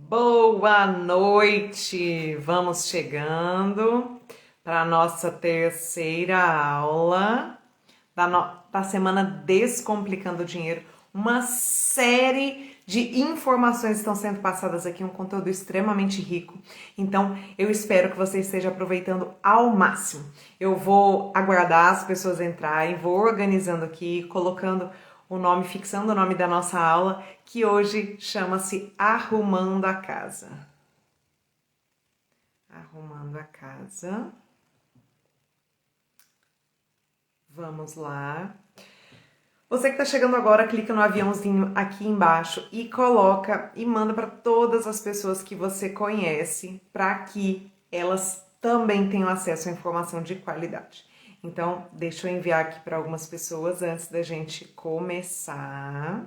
Boa noite! Vamos chegando para a nossa terceira aula da semana Descomplicando o Dinheiro. Uma série de informações estão sendo passadas aqui, um conteúdo extremamente rico. Então, eu espero que você esteja aproveitando ao máximo. Eu vou aguardar as pessoas entrarem, vou organizando aqui, colocando o nome, fixando o nome da nossa aula, que hoje chama-se Arrumando a Casa. Arrumando a Casa. Vamos lá. Você que está chegando agora, clica no aviãozinho aqui embaixo e coloca e manda para todas as pessoas que você conhece, para que elas também tenham acesso à informação de qualidade. Então, deixa eu enviar aqui para algumas pessoas antes da gente começar.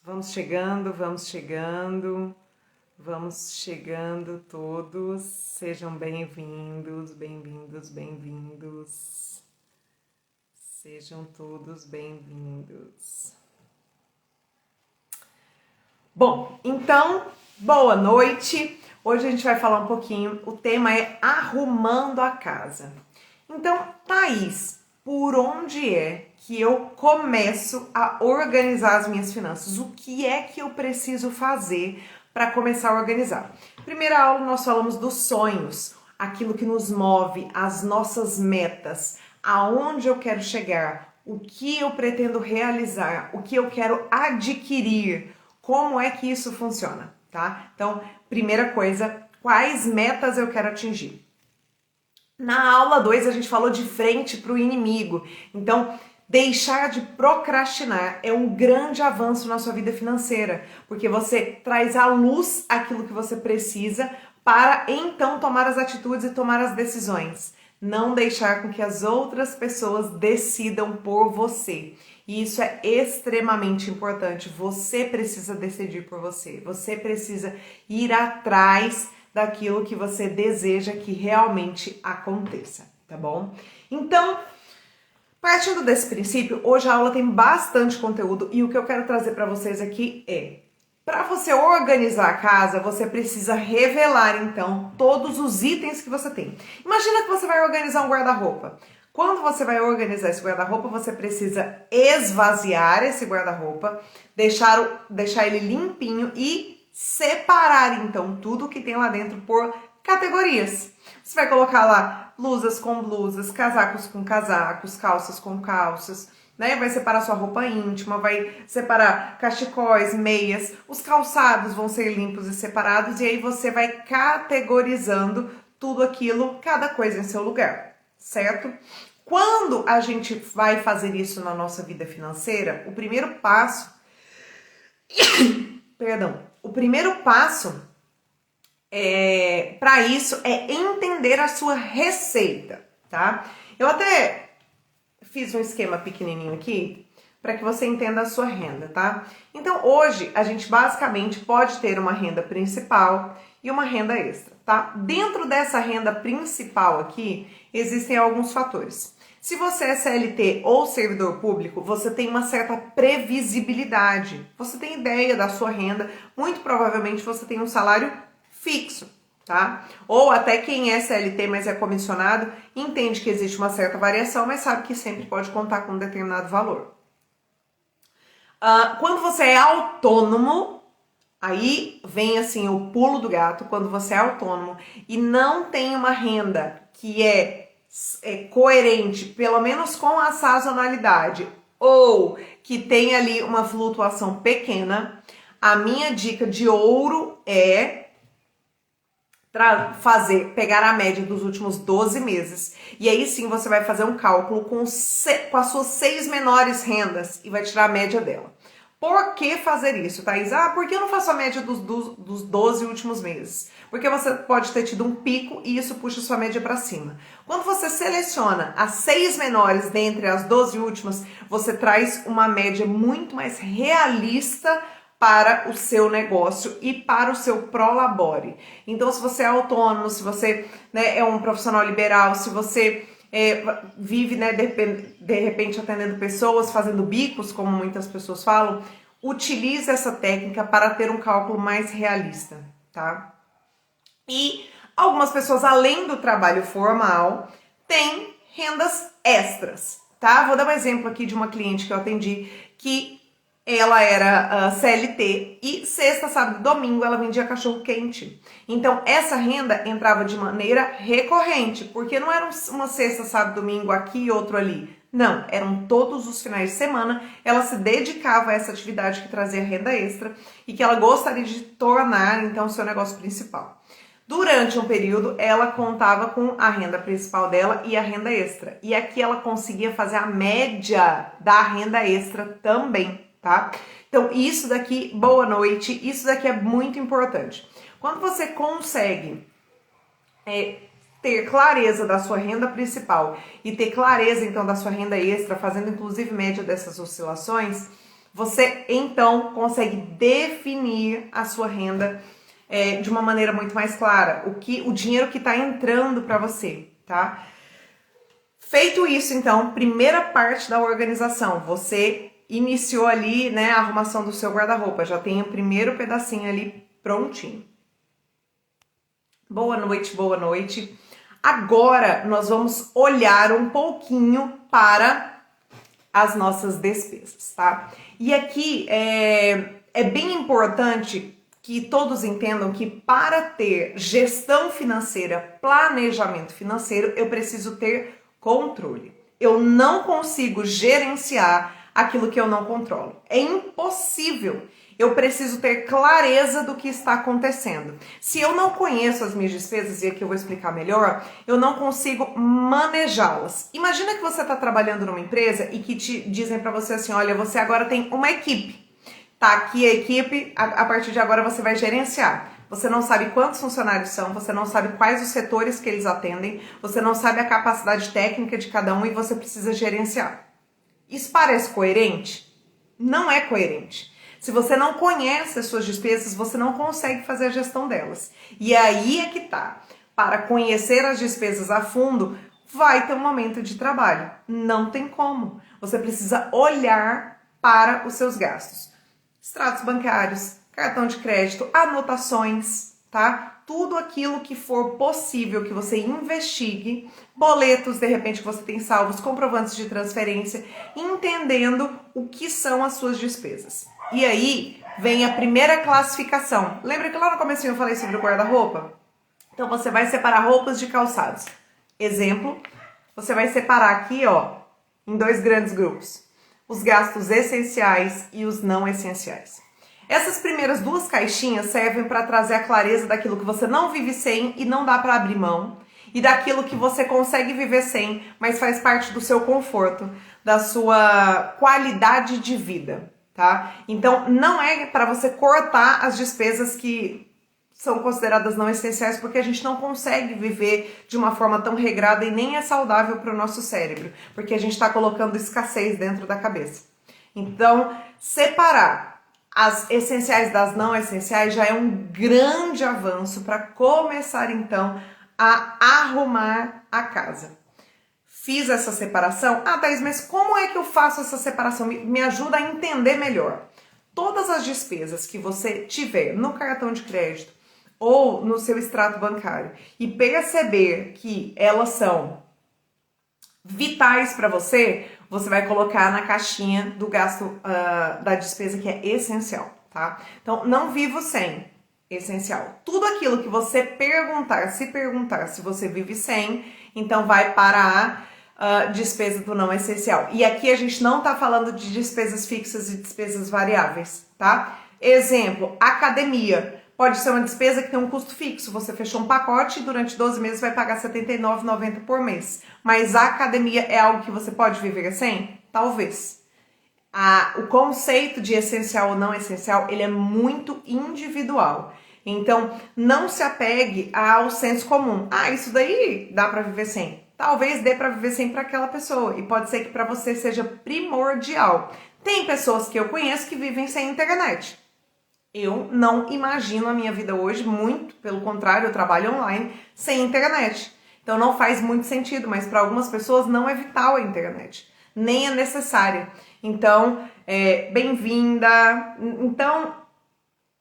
Vamos chegando, vamos chegando, vamos chegando todos. Sejam bem-vindos, bem-vindos, bem-vindos. Sejam todos bem-vindos. Bom, então, boa noite. Hoje a gente vai falar um pouquinho, o tema é arrumando a casa. Então, Thaís, por onde é que eu começo a organizar as minhas finanças? O que é que eu preciso fazer para começar a organizar? Primeira aula nós falamos dos sonhos, aquilo que nos move, as nossas metas, aonde eu quero chegar, o que eu pretendo realizar, o que eu quero adquirir, como é que isso funciona, tá? Então, primeira coisa, quais metas eu quero atingir? Na aula 2 a gente falou de frente para o inimigo, então deixar de procrastinar é um grande avanço na sua vida financeira, porque você traz à luz aquilo que você precisa para então tomar as atitudes e tomar as decisões. Não deixar com que as outras pessoas decidam por você. E isso é extremamente importante. Você precisa decidir por você. Você precisa ir atrás daquilo que você deseja que realmente aconteça, tá bom? Então, partindo desse princípio, hoje a aula tem bastante conteúdo e o que eu quero trazer para vocês aqui é: para você organizar a casa, você precisa revelar, então, todos os itens que você tem. Imagina que você vai organizar um guarda-roupa. Quando você vai organizar esse guarda-roupa, você precisa esvaziar esse guarda-roupa, deixar ele limpinho e separar, então, tudo que tem lá dentro por categorias. Você vai colocar lá blusas com blusas, casacos com casacos, calças com calças, né? Vai separar sua roupa íntima, vai separar cachecóis, meias, os calçados vão ser limpos e separados, e aí você vai categorizando tudo aquilo, cada coisa em seu lugar, certo? Quando a gente vai fazer isso na nossa vida financeira, o primeiro passo para isso é entender a sua receita, tá? Eu até fiz um esquema pequenininho aqui para que você entenda a sua renda, tá? Então, hoje, a gente basicamente pode ter uma renda principal e uma renda extra, tá? Dentro dessa renda principal aqui, existem alguns fatores. Se você é CLT ou servidor público, você tem uma certa previsibilidade. Você tem ideia da sua renda, muito provavelmente você tem um salário fixo, tá? Ou até quem é CLT, mas é comissionado, entende que existe uma certa variação, mas sabe que sempre pode contar com um determinado valor. Quando você é autônomo, aí vem assim o pulo do gato. Quando você é autônomo e não tem uma renda que é coerente, pelo menos com a sazonalidade, ou que tem ali uma flutuação pequena, a minha dica de ouro é pegar a média dos últimos 12 meses. E aí sim você vai fazer um cálculo com as suas 6 menores rendas e vai tirar a média dela. Por que fazer isso, Thaís? Por que eu não faço a média dos 12 últimos meses? Porque você pode ter tido um pico e isso puxa sua média para cima. Quando você seleciona as 6 menores dentre as 12 últimas, você traz uma média muito mais realista para o seu negócio e para o seu prolabore. Então, se você é autônomo, se você, né, é um profissional liberal, se você vive, né, de repente atendendo pessoas, fazendo bicos, como muitas pessoas falam, utilize essa técnica para ter um cálculo mais realista, tá? E algumas pessoas, além do trabalho formal, têm rendas extras, tá? Vou dar um exemplo aqui de uma cliente que eu atendi, que ela era CLT e sexta, sábado e domingo ela vendia cachorro quente. Então essa renda entrava de maneira recorrente, porque não era uma sexta, sábado, domingo aqui e outro ali. Não, eram todos os finais de semana. Ela se dedicava a essa atividade que trazia renda extra e que ela gostaria de tornar então seu negócio principal. Durante um período, ela contava com a renda principal dela e a renda extra. E aqui ela conseguia fazer a média da renda extra também, tá? Então, isso daqui, boa noite, isso daqui é muito importante. Quando você consegue ter clareza da sua renda principal e ter clareza, então, da sua renda extra, fazendo inclusive média dessas oscilações, você, então, consegue definir a sua renda de uma maneira muito mais clara, o dinheiro que está entrando para você, tá? Feito isso, então, primeira parte da organização, você iniciou ali, né, a arrumação do seu guarda-roupa, já tem o primeiro pedacinho ali prontinho. Boa noite, boa noite. Agora nós vamos olhar um pouquinho para as nossas despesas, tá? E aqui é bem importante que todos entendam que para ter gestão financeira, planejamento financeiro, eu preciso ter controle. Eu não consigo gerenciar aquilo que eu não controlo. É impossível. Eu preciso ter clareza do que está acontecendo. Se eu não conheço as minhas despesas, e aqui eu vou explicar melhor, eu não consigo manejá-las. Imagina que você está trabalhando numa empresa e que te dizem para você assim, olha, você agora tem uma equipe. Tá aqui a equipe, a partir de agora você vai gerenciar. Você não sabe quantos funcionários são, você não sabe quais os setores que eles atendem, você não sabe a capacidade técnica de cada um e você precisa gerenciar. Isso parece coerente? Não é coerente. Se você não conhece as suas despesas, você não consegue fazer a gestão delas. E aí é que tá. Para conhecer as despesas a fundo, vai ter um momento de trabalho. Não tem como. Você precisa olhar para os seus gastos. Extratos bancários, cartão de crédito, anotações, tá? Tudo aquilo que for possível que você investigue, boletos, de repente, que você tem salvos, comprovantes de transferência, entendendo o que são as suas despesas. E aí vem a primeira classificação. Lembra que lá no comecinho eu falei sobre o guarda-roupa? Então você vai separar roupas de calçados. Exemplo, você vai separar aqui, ó, em 2 grandes grupos. Os gastos essenciais e os não essenciais. Essas primeiras 2 caixinhas servem para trazer a clareza daquilo que você não vive sem e não dá para abrir mão, e daquilo que você consegue viver sem, mas faz parte do seu conforto, da sua qualidade de vida, tá? Então, não é para você cortar as despesas que são consideradas não essenciais, porque a gente não consegue viver de uma forma tão regrada e nem é saudável para o nosso cérebro, porque a gente está colocando escassez dentro da cabeça. Então, separar as essenciais das não essenciais já é um grande avanço para começar então a arrumar a casa. Fiz essa separação? Ah, Thaís, mas como é que eu faço essa separação? Me ajuda a entender melhor. Todas as despesas que você tiver no cartão de crédito ou no seu extrato bancário e perceber que elas são vitais para você, você vai colocar na caixinha do gasto da despesa que é essencial, tá? Então, não vivo sem, essencial. Tudo aquilo que você se perguntar se você vive sem, então vai para a despesa do não essencial. E aqui a gente não tá falando de despesas fixas e despesas variáveis, tá? Exemplo, academia. Pode ser uma despesa que tem um custo fixo. Você fechou um pacote e durante 12 meses vai pagar R$ 79,90 por mês. Mas a academia é algo que você pode viver sem? Talvez. O conceito de essencial ou não essencial, ele é muito individual. Então, não se apegue ao senso comum. Ah, isso daí dá para viver sem. Talvez dê para viver sem para aquela pessoa. E pode ser que para você seja primordial. Tem pessoas que eu conheço que vivem sem internet. Eu não imagino a minha vida hoje, muito pelo contrário, eu trabalho online sem internet. Então não faz muito sentido, mas para algumas pessoas não é vital a internet, nem é necessária. Então bem-vinda. Então,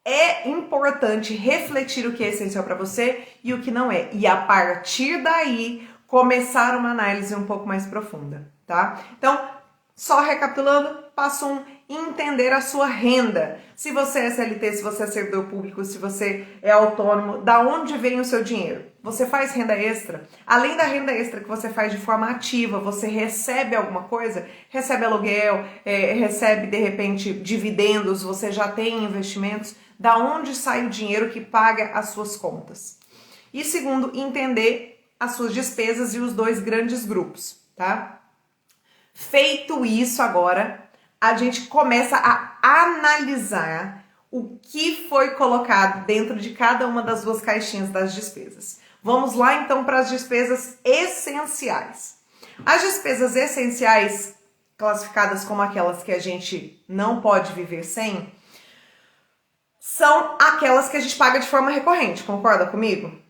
é importante refletir o que é essencial para você e o que não é. E a partir daí, começar uma análise um pouco mais profunda, tá? Então, só recapitulando, passo 1, entender a sua renda. Se você é CLT, se você é servidor público, se você é autônomo, da onde vem o seu dinheiro? Você faz renda extra? Além da renda extra que você faz de forma ativa, você recebe alguma coisa? Recebe aluguel, recebe de repente dividendos, você já tem investimentos? Da onde sai o dinheiro que paga as suas contas? E segundo, entender as suas despesas e os 2 grandes grupos, tá? Feito isso agora, a gente começa a analisar o que foi colocado dentro de cada uma das 2 caixinhas das despesas. Vamos lá então para as despesas essenciais. As despesas essenciais, classificadas como aquelas que a gente não pode viver sem, são aquelas que a gente paga de forma recorrente, concorda comigo?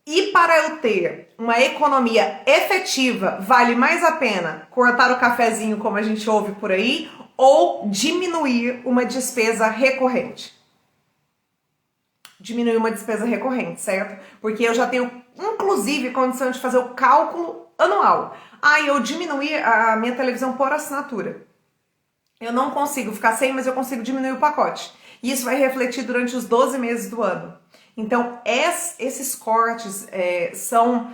E para eu ter uma economia efetiva, vale mais a pena cortar o cafezinho, como a gente ouve por aí, ou diminuir uma despesa recorrente? Diminuir uma despesa recorrente, certo? Porque eu já tenho, inclusive, condição de fazer o cálculo anual. Eu diminuí a minha televisão por assinatura. Eu não consigo ficar sem, mas eu consigo diminuir o pacote. E isso vai refletir durante os 12 meses do ano. Então, esses cortes são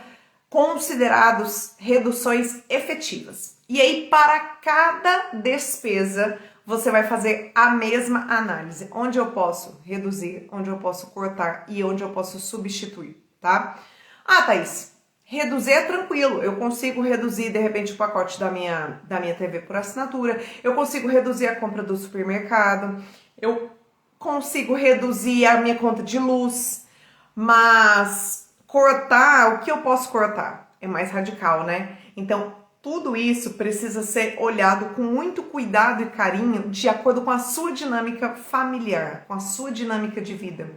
considerados reduções efetivas. E aí, para cada despesa, você vai fazer a mesma análise. Onde eu posso reduzir, onde eu posso cortar e onde eu posso substituir, tá? Thaís, reduzir é tranquilo. Eu consigo reduzir, de repente, o pacote da minha TV por assinatura. Eu consigo reduzir a compra do supermercado. Eu consigo reduzir a minha conta de luz, mas cortar, o que eu posso cortar? É mais radical, né? Então, tudo isso precisa ser olhado com muito cuidado e carinho, de acordo com a sua dinâmica familiar, com a sua dinâmica de vida.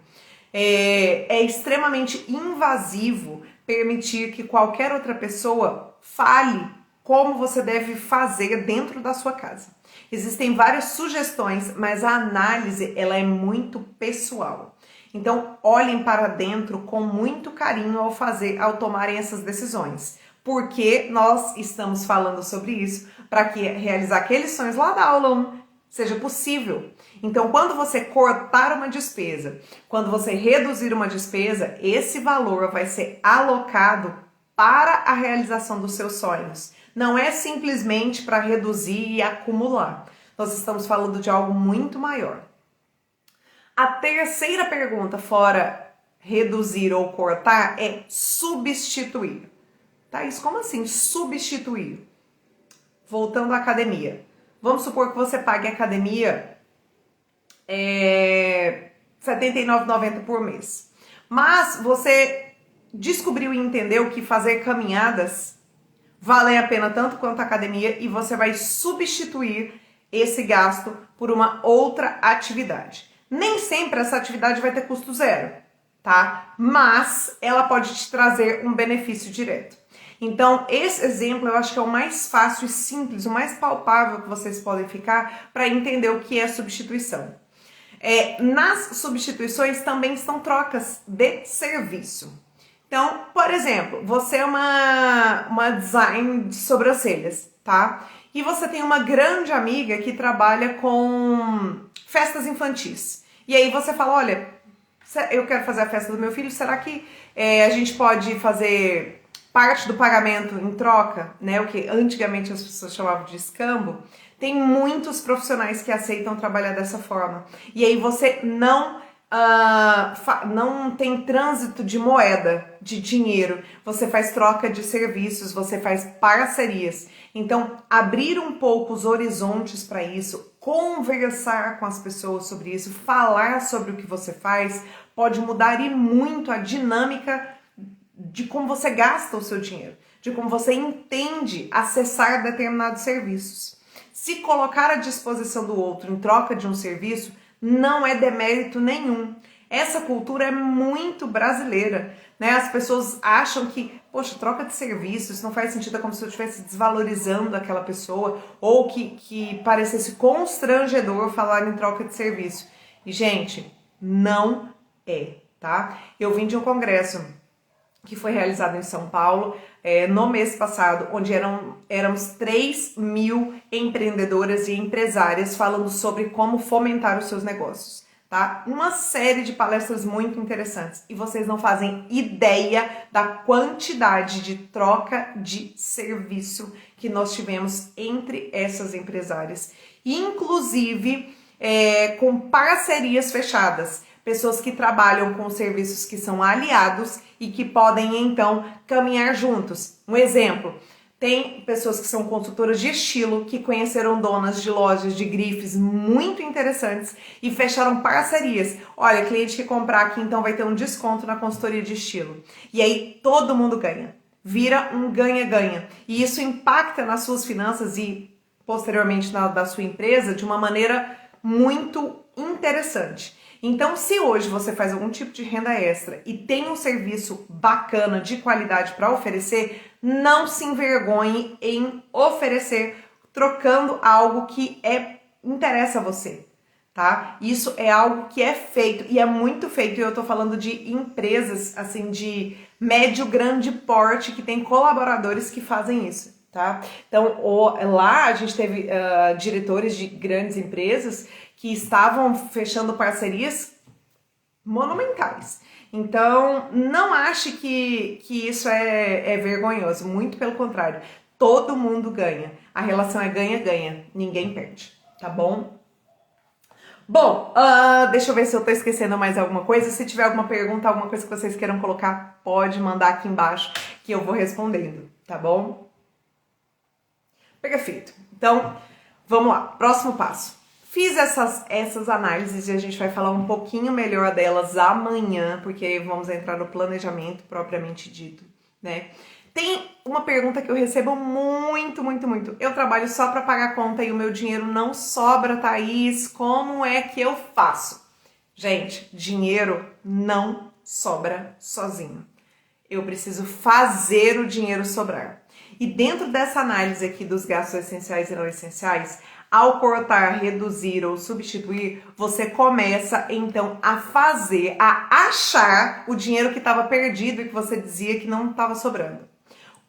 É extremamente invasivo permitir que qualquer outra pessoa fale como você deve fazer dentro da sua casa. Existem várias sugestões, mas a análise ela é muito pessoal. Então, olhem para dentro com muito carinho ao tomarem essas decisões. Porque nós estamos falando sobre isso para que realizar aqueles sonhos lá da aula 1 seja possível. Então, quando você cortar uma despesa, quando você reduzir uma despesa, esse valor vai ser alocado para a realização dos seus sonhos. Não é simplesmente para reduzir e acumular. Nós estamos falando de algo muito maior. A terceira pergunta, fora reduzir ou cortar, é substituir. Thaís, como assim substituir? Voltando à academia. Vamos supor que você pague a academia R$ 79,90 por mês. Mas você descobriu e entendeu que fazer caminhadas vale a pena tanto quanto a academia e você vai substituir esse gasto por uma outra atividade. Nem sempre essa atividade vai ter custo zero, tá? Mas ela pode te trazer um benefício direto. Então, esse exemplo eu acho que é o mais fácil e simples, o mais palpável que vocês podem ficar para entender o que é substituição. Nas substituições também estão trocas de serviço. Então, por exemplo, você é uma design de sobrancelhas, tá? E você tem uma grande amiga que trabalha com festas infantis. E aí você fala, olha, eu quero fazer a festa do meu filho, será que a gente pode fazer parte do pagamento em troca, né? O que antigamente as pessoas chamavam de escambo. Tem muitos profissionais que aceitam trabalhar dessa forma. E aí você não tem trânsito de moeda, de dinheiro, você faz troca de serviços, você faz parcerias. Então, abrir um pouco os horizontes para isso, conversar com as pessoas sobre isso, falar sobre o que você faz, pode mudar e muito a dinâmica de como você gasta o seu dinheiro, de como você entende acessar determinados serviços. Se colocar à disposição do outro em troca de um serviço, não é demérito nenhum. Essa cultura é muito brasileira, né? As pessoas acham que, poxa, troca de serviço, isso não faz sentido, é como se eu estivesse desvalorizando aquela pessoa, ou que parecesse constrangedor falar em troca de serviço. E, gente, não é, tá? Eu vim de um congresso que foi realizado em São Paulo no mês passado, onde éramos 3.000 empreendedoras e empresárias falando sobre como fomentar os seus negócios. Tá? Uma série de palestras muito interessantes e vocês não fazem ideia da quantidade de troca de serviço que nós tivemos entre essas empresárias, inclusive com parcerias fechadas, pessoas que trabalham com serviços que são aliados e que podem então caminhar juntos. Um exemplo, tem pessoas que são consultoras de estilo, que conheceram donas de lojas de grifes muito interessantes e fecharam parcerias. Olha, cliente que comprar aqui então vai ter um desconto na consultoria de estilo. E aí todo mundo ganha. Vira um ganha-ganha. E isso impacta nas suas finanças e posteriormente da sua empresa de uma maneira muito interessante. Então, se hoje você faz algum tipo de renda extra e tem um serviço bacana, de qualidade para oferecer, não se envergonhe em oferecer, trocando algo que interessa a você, tá? Isso é algo que é feito e é muito feito, e eu tô falando de empresas, assim, de médio, grande porte, que tem colaboradores que fazem isso. Tá? Então, lá a gente teve diretores de grandes empresas que estavam fechando parcerias monumentais. Então, não ache que isso é vergonhoso, muito pelo contrário. Todo mundo ganha. A relação é ganha-ganha, ninguém perde, tá bom? Bom, deixa eu ver se eu tô esquecendo mais alguma coisa. Se tiver alguma pergunta, alguma coisa que vocês queiram colocar, pode mandar aqui embaixo que eu vou respondendo, tá bom? Perfeito. Então, vamos lá. Próximo passo. Fiz essas análises e a gente vai falar um pouquinho melhor delas amanhã, porque vamos entrar no planejamento propriamente dito, né? Tem uma pergunta que eu recebo muito, muito, muito. Eu trabalho só para pagar conta e o meu dinheiro não sobra, Thaís. Como é que eu faço? Gente, dinheiro não sobra sozinho. Eu preciso fazer o dinheiro sobrar. E dentro dessa análise aqui dos gastos essenciais e não essenciais, ao cortar, reduzir ou substituir, você começa então a achar o dinheiro que estava perdido e que você dizia que não estava sobrando.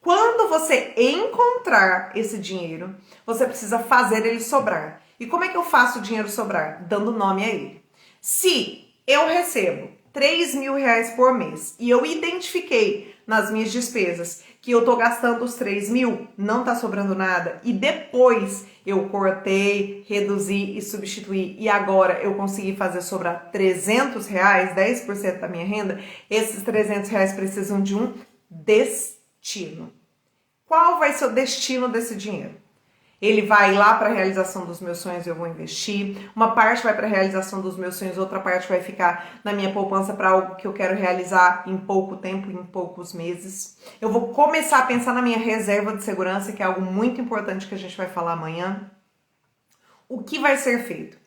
Quando você encontrar esse dinheiro, você precisa fazer ele sobrar. E como é que eu faço o dinheiro sobrar? Dando nome a ele. Se eu recebo 3.000 reais por mês e eu identifiquei nas minhas despesas que eu tô gastando os 3.000, não tá sobrando nada, e depois eu cortei, reduzi e substituí, e agora eu consegui fazer sobrar 300 reais, 10% da minha renda, esses 300 reais precisam de um destino. Qual vai ser o destino desse dinheiro? Ele vai lá para a realização dos meus sonhos, eu vou investir. Uma parte vai para a realização dos meus sonhos, outra parte vai ficar na minha poupança para algo que eu quero realizar em pouco tempo, em poucos meses. Eu vou começar a pensar na minha reserva de segurança, que é algo muito importante que a gente vai falar amanhã. O que vai ser feito?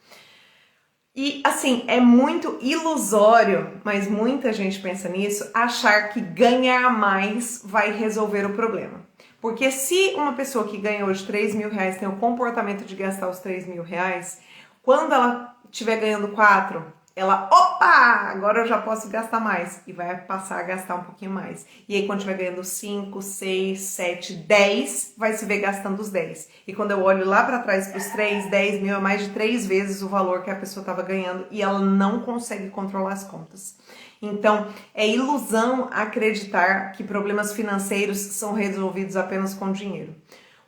E assim, é muito ilusório, mas muita gente pensa nisso, achar que ganhar mais vai resolver o problema. Porque se uma pessoa que ganha hoje 3.000 reais tem o comportamento de gastar os 3.000 reais, quando ela estiver ganhando 4, ela, opa, agora eu já posso gastar mais. E vai passar a gastar um pouquinho mais. E aí quando estiver ganhando 5, 6, 7, 10, vai se ver gastando os 10. E quando eu olho lá para trás para os 3, 10 mil, é mais de 3 vezes o valor que a pessoa estava ganhando e ela não consegue controlar as contas. Então, é ilusão acreditar que problemas financeiros são resolvidos apenas com dinheiro.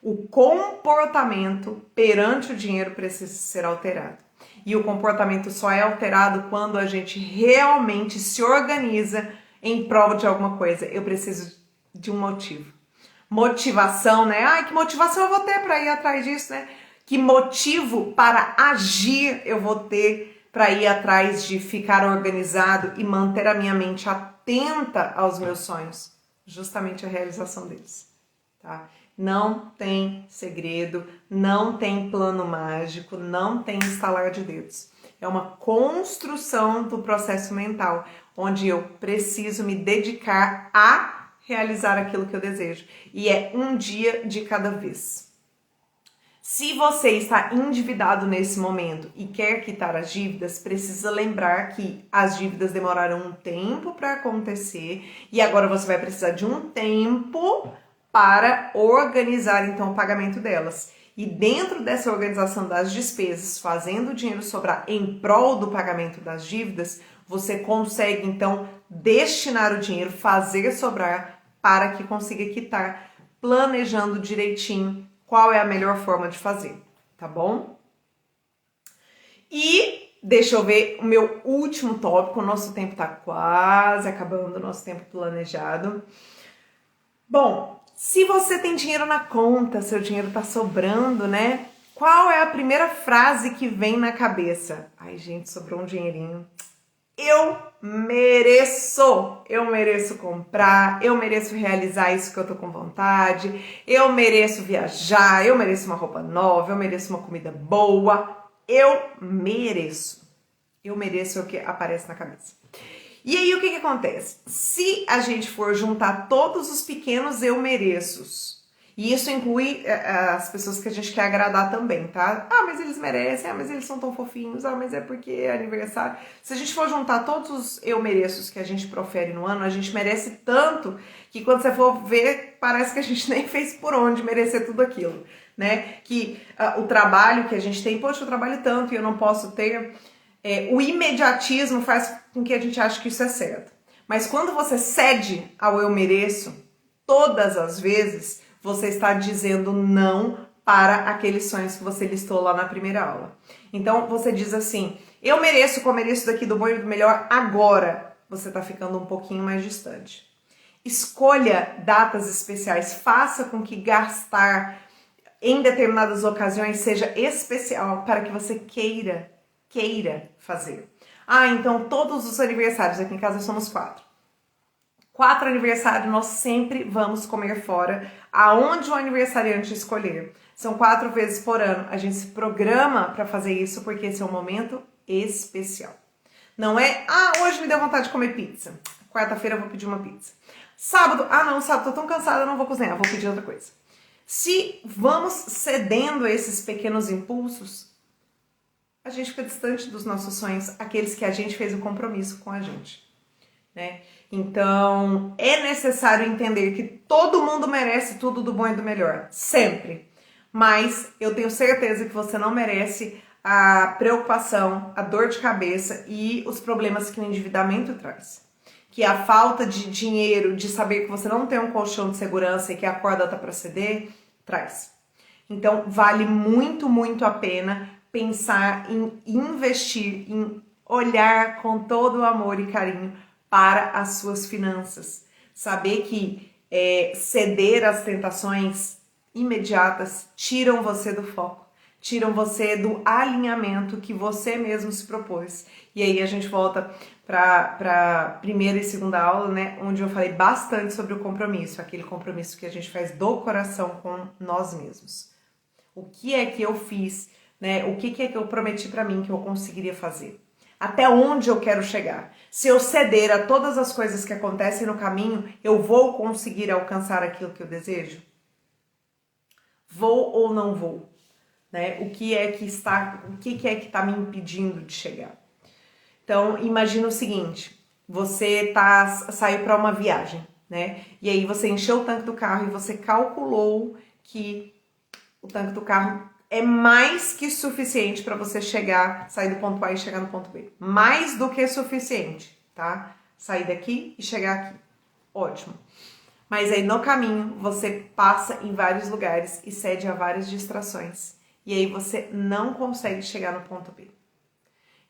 O comportamento perante o dinheiro precisa ser alterado. E o comportamento só é alterado quando a gente realmente se organiza em prol de alguma coisa. Eu preciso de um motivo. Motivação, né? Ai, que motivação eu vou ter para ir atrás disso, né? Que motivo para agir eu vou ter para ir atrás de ficar organizado e manter a minha mente atenta aos meus sonhos? Justamente a realização deles, tá? Não tem segredo, não tem plano mágico, não tem estalar de dedos. é uma construção do processo mental, onde eu preciso me dedicar a realizar aquilo que eu desejo. E é um dia de cada vez. Se você está endividado nesse momento e quer quitar as dívidas, precisa lembrar que as dívidas demoraram um tempo para acontecer e agora você vai precisar de um tempo para organizar então o pagamento delas. E dentro dessa organização das despesas, fazendo o dinheiro sobrar em prol do pagamento das dívidas, você consegue então destinar o dinheiro, fazer sobrar para que consiga quitar, planejando direitinho qual é a melhor forma de fazer, tá bom? E deixa eu ver o meu último tópico, o nosso tempo tá quase acabando, o nosso tempo planejado. Bom, se você tem dinheiro na conta, seu dinheiro tá sobrando, né? Qual é a primeira frase que vem na cabeça? Ai, gente, sobrou um dinheirinho. Eu mereço comprar, eu mereço realizar isso que eu tô com vontade, eu mereço viajar, eu mereço uma roupa nova, eu mereço uma comida boa, eu mereço é o que aparece na cabeça. E aí o que acontece? Se a gente for juntar todos os pequenos eu mereços, e isso inclui as pessoas que a gente quer agradar também, tá? Ah, mas eles merecem, ah, mas eles são tão fofinhos, ah, mas é porque é aniversário. Se a gente for juntar todos os eu mereços que a gente profere no ano, a gente merece tanto que quando você for ver, parece que a gente nem fez por onde merecer tudo aquilo, né? Que o trabalho que a gente tem, poxa, eu trabalho tanto e eu não posso ter. O imediatismo faz com que a gente ache que isso é certo. Mas quando você cede ao eu mereço, todas as vezes, você está dizendo não para aqueles sonhos que você listou lá na primeira aula. Então, você diz assim, eu mereço comer isso daqui do bom e do melhor agora. Você está ficando um pouquinho mais distante. Escolha datas especiais, faça com que gastar em determinadas ocasiões seja especial para que você queira fazer. Ah, então todos os aniversários, aqui em casa somos 4 aniversários, nós sempre vamos comer fora, aonde o aniversariante escolher. São 4 vezes por ano. A gente se programa para fazer isso porque esse é um momento especial. Não é, hoje me deu vontade de comer pizza. Quarta-feira eu vou pedir uma pizza. Sábado, não, sábado tô tão cansada, eu não vou cozinhar, vou pedir outra coisa. Se vamos cedendo a esses pequenos impulsos, a gente fica distante dos nossos sonhos, aqueles que a gente fez o compromisso com a gente, né? Então, é necessário entender que todo mundo merece tudo do bom e do melhor, sempre. Mas eu tenho certeza que você não merece a preocupação, a dor de cabeça e os problemas que o endividamento traz. Que a falta de dinheiro, de saber que você não tem um colchão de segurança e que a corda tá para ceder, traz. Então, vale muito, muito a pena pensar em investir, em olhar com todo o amor e carinho para as suas finanças. Saber que ceder às tentações imediatas tiram você do foco, tiram você do alinhamento que você mesmo se propôs. E aí a gente volta para primeira e segunda aula, né, onde eu falei bastante sobre o compromisso, aquele compromisso que a gente faz do coração com nós mesmos. O que é que eu fiz, né? O que é que eu prometi para mim que eu conseguiria fazer? Até onde eu quero chegar? Se eu ceder a todas as coisas que acontecem no caminho, eu vou conseguir alcançar aquilo que eu desejo? Vou ou não vou? Né? O que é que está me impedindo de chegar? Então, imagina o seguinte, você saiu para uma viagem, né? E aí você encheu o tanque do carro e você calculou que o tanque do carro é mais que suficiente para você sair do ponto A e chegar no ponto B. Mais do que suficiente, tá? Sair daqui e chegar aqui. Ótimo. Mas aí no caminho você passa em vários lugares e cede a várias distrações. E aí você não consegue chegar no ponto B.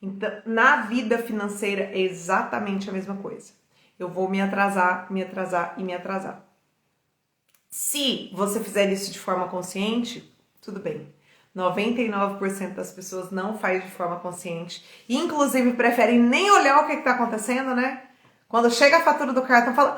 Então, na vida financeira é exatamente a mesma coisa. Eu vou me atrasar e me atrasar. Se você fizer isso de forma consciente, tudo bem. 99% das pessoas não faz de forma consciente. Inclusive, preferem nem olhar o que está acontecendo, né? Quando chega a fatura do cartão, fala,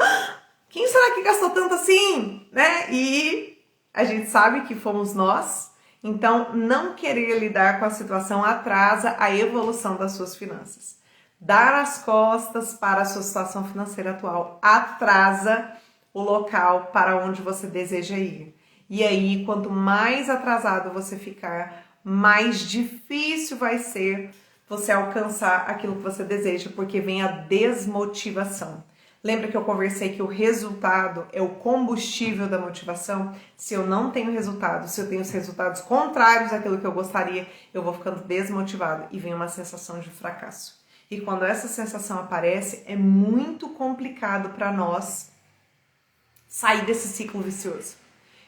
quem será que gastou tanto assim? Né? E a gente sabe que fomos nós. Então, não querer lidar com a situação atrasa a evolução das suas finanças. Dar as costas para a sua situação financeira atual atrasa o local para onde você deseja ir. E aí, quanto mais atrasado você ficar, mais difícil vai ser você alcançar aquilo que você deseja, porque vem a desmotivação. Lembra que eu conversei que o resultado é o combustível da motivação? Se eu não tenho resultado, se eu tenho os resultados contrários àquilo que eu gostaria, eu vou ficando desmotivado e vem uma sensação de fracasso. E quando essa sensação aparece, é muito complicado para nós sair desse ciclo vicioso.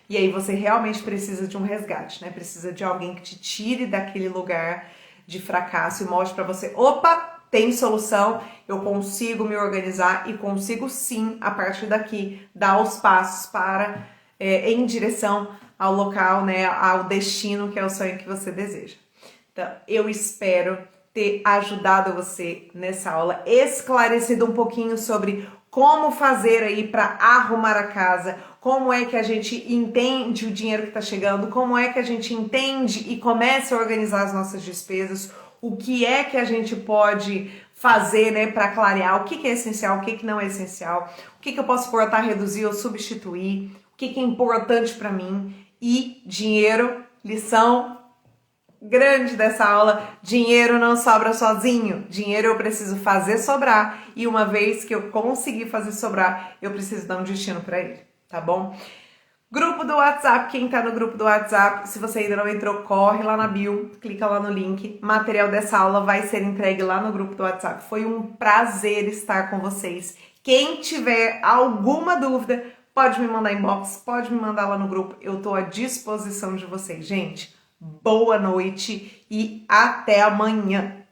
E aí você realmente precisa de um resgate, né? Precisa de alguém que te tire daquele lugar de fracasso e mostre para você, opa, tem solução, eu consigo me organizar e consigo sim, a partir daqui, dar os passos para em direção ao local, né, ao destino que é o sonho que você deseja. Então, eu espero ter ajudado você nessa aula, esclarecido um pouquinho sobre como fazer aí para arrumar a casa, como é que a gente entende o dinheiro que está chegando, como é que a gente entende e começa a organizar as nossas despesas, o que é que a gente pode fazer, né, para clarear o que é essencial, o que não é essencial, o que eu posso cortar, reduzir ou substituir, o que é importante para mim. E dinheiro, lição grande dessa aula, dinheiro não sobra sozinho, dinheiro eu preciso fazer sobrar, e uma vez que eu conseguir fazer sobrar, eu preciso dar um destino para ele, tá bom? Grupo do WhatsApp, quem tá no grupo do WhatsApp, se você ainda não entrou, corre lá na bio, clica lá no link, material dessa aula vai ser entregue lá no grupo do WhatsApp. Foi um prazer estar com vocês. Quem tiver alguma dúvida, pode me mandar inbox, pode me mandar lá no grupo, eu tô à disposição de vocês. Gente, boa noite e até amanhã!